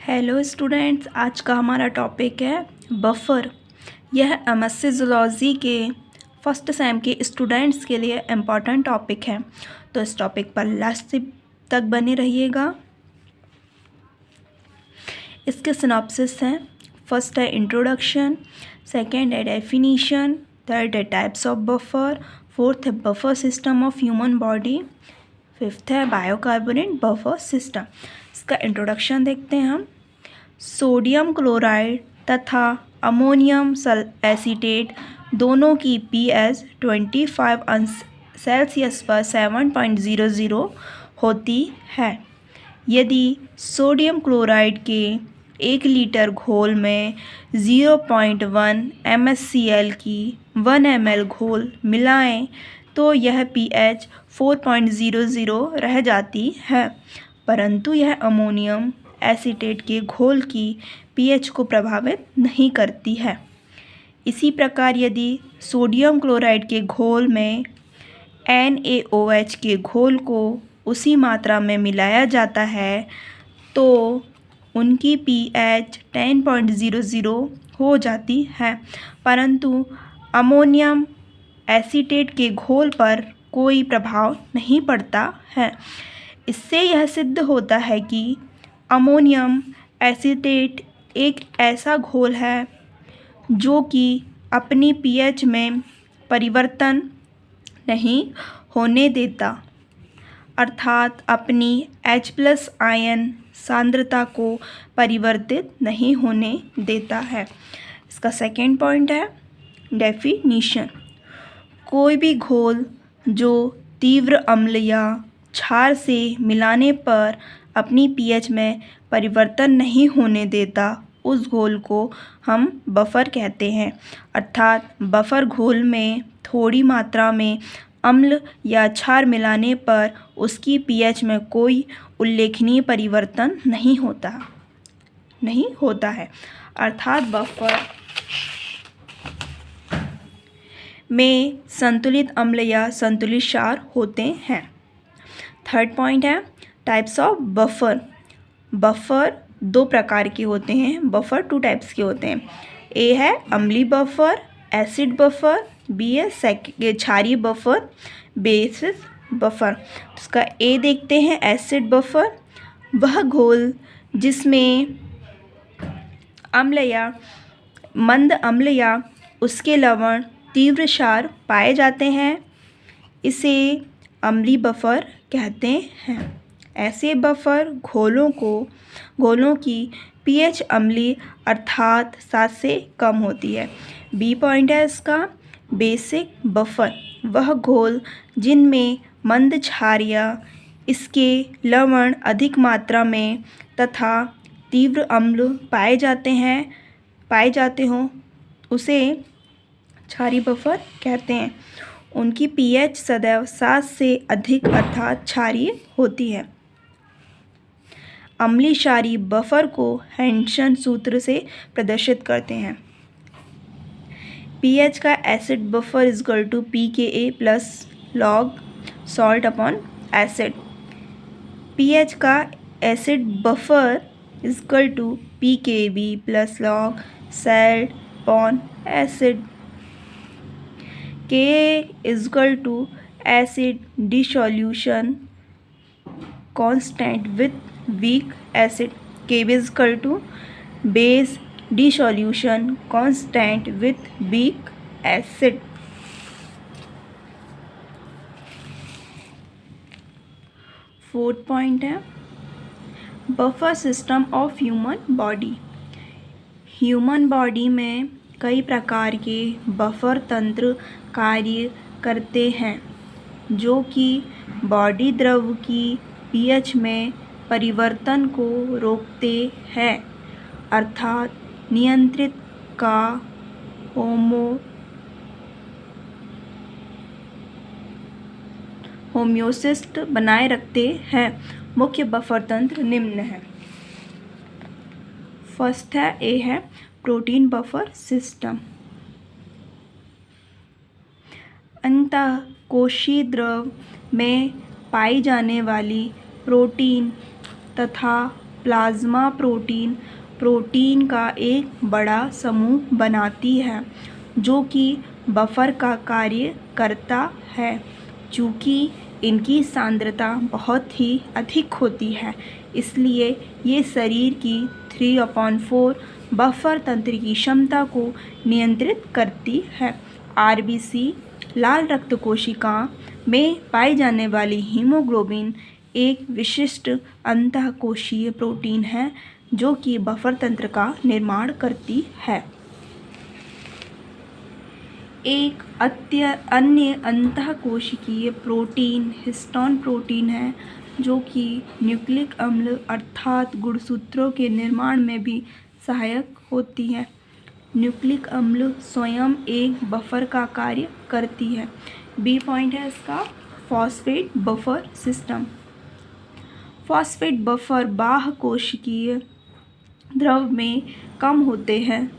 Hello students, आज का हमारा टॉपिक है बफर। यह एमएससी जूलॉजी के फर्स्ट सेम के स्टूडेंट्स के लिए इम्पॉर्टेंट टॉपिक है, तो इस टॉपिक पर लास्ट तक बने रहिएगा। इसके सिनॉप्सिस हैं। फर्स्ट है इंट्रोडक्शन, सेकंड है डेफिनीशन, थर्ड है टाइप्स ऑफ बफर, फोर्थ है buffer system of human body, fifth है बायोकार्बोनेट बफर सिस्टम। इसका इंट्रोडक्शन देखते हैं हम। सोडियम क्लोराइड तथा अमोनियम एसीटेट दोनों की pH 25 अंश सेल्सियस पर 7.00 होती है। यदि सोडियम क्लोराइड के 1 लीटर घोल में 0.1 MnCl की 1 ml घोल मिलाएं तो यह pH 4.00 रह जाती है, परंतु यह अमोनियम एसीटेट के घोल की pH को प्रभावित नहीं करती है। इसी प्रकार यदि सोडियम क्लोराइड के घोल में NaOH के घोल को उसी मात्रा में मिलाया जाता है तो उनकी pH 10.00 हो जाती है, परंतु अमोनियम एसीटेट के घोल पर कोई प्रभाव नहीं पड़ता है। इससे यह सिद्ध होता है कि अमोनियम एसीटेट एक ऐसा घोल है जो कि अपनी pH में परिवर्तन नहीं होने देता, अर्थात अपनी H+ आयन सांद्रता को परिवर्तित नहीं होने देता है। इसका सेकेंड पॉइंट है डेफिनीशन। कोई भी घोल जो तीव्र अम्ल या क्षार से मिलाने पर अपनी pH में परिवर्तन नहीं होने देता, उस घोल को हम बफर कहते हैं। अर्थात बफर घोल में थोड़ी मात्रा में अम्ल या क्षार मिलाने पर उसकी pH में कोई उल्लेखनीय परिवर्तन नहीं होता है, अर्थात बफर में संतुलित अम्ल या संतुलित क्षार होते हैं। थर्ड पॉइंट है टाइप्स ऑफ बफर। बफर दो प्रकार के होते हैं। बफर 2 टाइप्स के होते हैं। ए है अम्लीय बफर, एसिड बफर। बी है क्षारीय बफर, बेसिस बफर। उसका ए देखते हैं एसिड बफर। वह घोल जिसमें अम्ल या मंद अम्ल या उसके लवण तीव्र क्षार पाए जाते हैं, इसे अम्लीय बफर कहते हैं। ऐसे बफर घोलों की pH अम्लीय अर्थात 7 से कम होती है। बी पॉइंट है इसका बेसिक बफर। वह घोल जिनमें मंद क्षार या इसके लवण अधिक मात्रा में तथा तीव्र अम्ल पाए जाते हों, उसे क्षारीय बफर कहते हैं। उनकी pH सदैव 7 से अधिक अर्थात क्षारीय होती है। अम्लीय क्षारीय बफर को हेंसन सूत्र से प्रदर्शित करते हैं। pH का acid buffer equal to pKa plus log salt upon acid. pH का acid buffer equal to pKb plus log salt upon acid. Ka equal to acid dissolution constant with weak acid। Kb is equal to base dissolution constant with weak acid। Fourth point है buffer system of human body. Human body में कई प्रकार के buffer तंत्र कार्य करते हैं जो कि बॉडी द्रव की pH में परिवर्तन को रोकते हैं, अर्थात नियंत्रित का होम्योसिस बनाए रखते हैं। मुख्य बफर तंत्र निम्न है। फर्स्ट है ए है प्रोटीन बफर सिस्टम। अंतःकोशीय द्रव में पाई जाने वाली प्रोटीन तथा प्लाज्मा प्रोटीन प्रोटीन का एक बड़ा समूह बनाती है जो कि बफर का कार्य करता है। चूँकि इनकी सांद्रता बहुत ही अधिक होती है, इसलिए ये शरीर की 3/4 बफर तंत्र की क्षमता को नियंत्रित करती है। आरबीसी लाल रक्त कोशिका में पाई जाने वाली हीमोग्लोबिन एक विशिष्ट अंतःकोशीय प्रोटीन है जो कि बफर तंत्र का निर्माण करती है। एक अन्य अंतःकोशिकीय प्रोटीन हिस्टोन प्रोटीन है जो कि न्यूक्लिक अम्ल अर्थात गुणसूत्रों के निर्माण में भी सहायक होती है। न्यूक्लिक अम्ल स्वयं एक बफर का कार्य करती है। बी पॉइंट है इसका phosphate buffer system. Phosphate buffer बाह्य कोशिकीय द्रव में कम होते हैं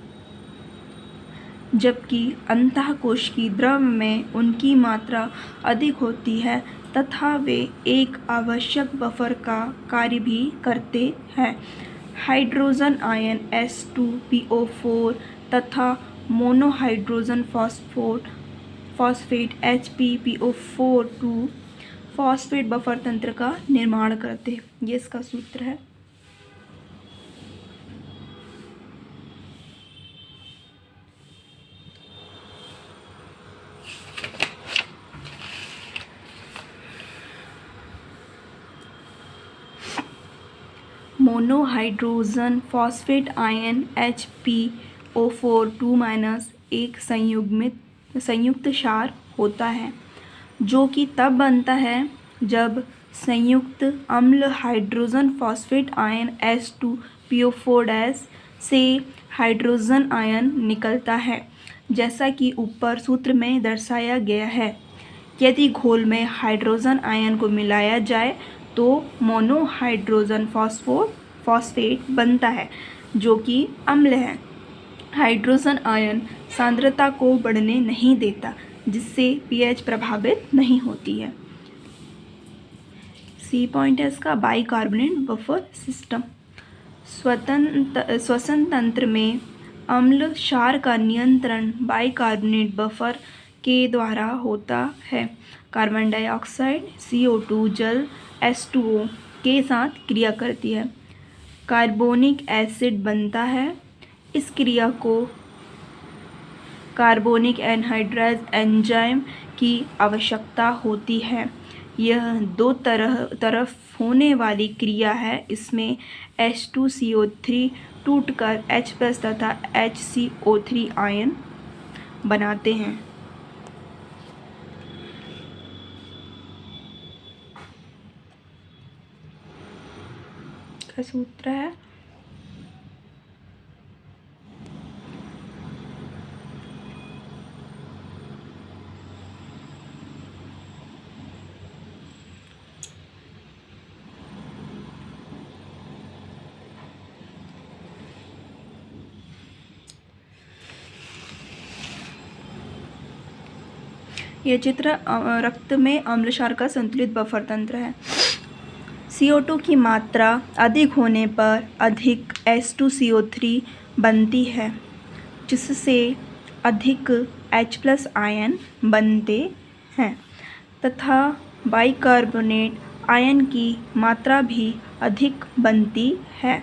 जबकि अंतःकोशिकीय द्रव में उनकी मात्रा अधिक होती है तथा वे एक आवश्यक बफर का कार्य भी करते हैं। हाइड्रोजन आयन H2PO4 तथा मोनोहाइड्रोजन फॉस्फेट HPPO4 फॉस्फेट बफर तंत्र का निर्माण करते हैं। ये इसका सूत्र है। मोनोहाइड्रोजन फॉस्फेट आयन HPO4 2- एक संयुक्त क्षार होता है जो कि तब बनता है जब संयुक्त अम्ल हाइड्रोजन फॉस्फेट आयन H2PO4 से हाइड्रोजन आयन निकलता है, जैसा कि ऊपर सूत्र में दर्शाया गया है। यदि घोल में हाइड्रोजन आयन को मिलाया जाए तो मोनोहाइड्रोजन फॉस्फेट बनता है जो कि अम्ल है। हाइड्रोजन आयन सांद्रता को बढ़ने नहीं देता, जिससे pH प्रभावित नहीं होती है। सी पॉइंट है इसका बाइकार्बोनेट बफर सिस्टम। श्वसन तंत्र में अम्ल क्षार का नियंत्रण बाइकार्बोनेट बफर के द्वारा होता है। कार्बन डाइऑक्साइड CO2 जल H2O के साथ क्रिया करती है, कार्बोनिक एसिड बनता है। इस क्रिया को कार्बोनिक एनहाइड्राइज एंजाइम की आवश्यकता होती है। यह दो तरफ होने वाली क्रिया है। इसमें H2CO3 टूटकर H+ तथा HCO3 आयन बनाते हैं। का सूत्र है यह चित्र रक्त में अम्ल क्षार का संतुलित बफर तंत्र है। CO2 की मात्रा अधिक होने पर अधिक H2CO3 बनती है, जिससे अधिक H+ आयन बनते हैं तथा बाइकार्बोनेट आयन की मात्रा भी अधिक बनती है।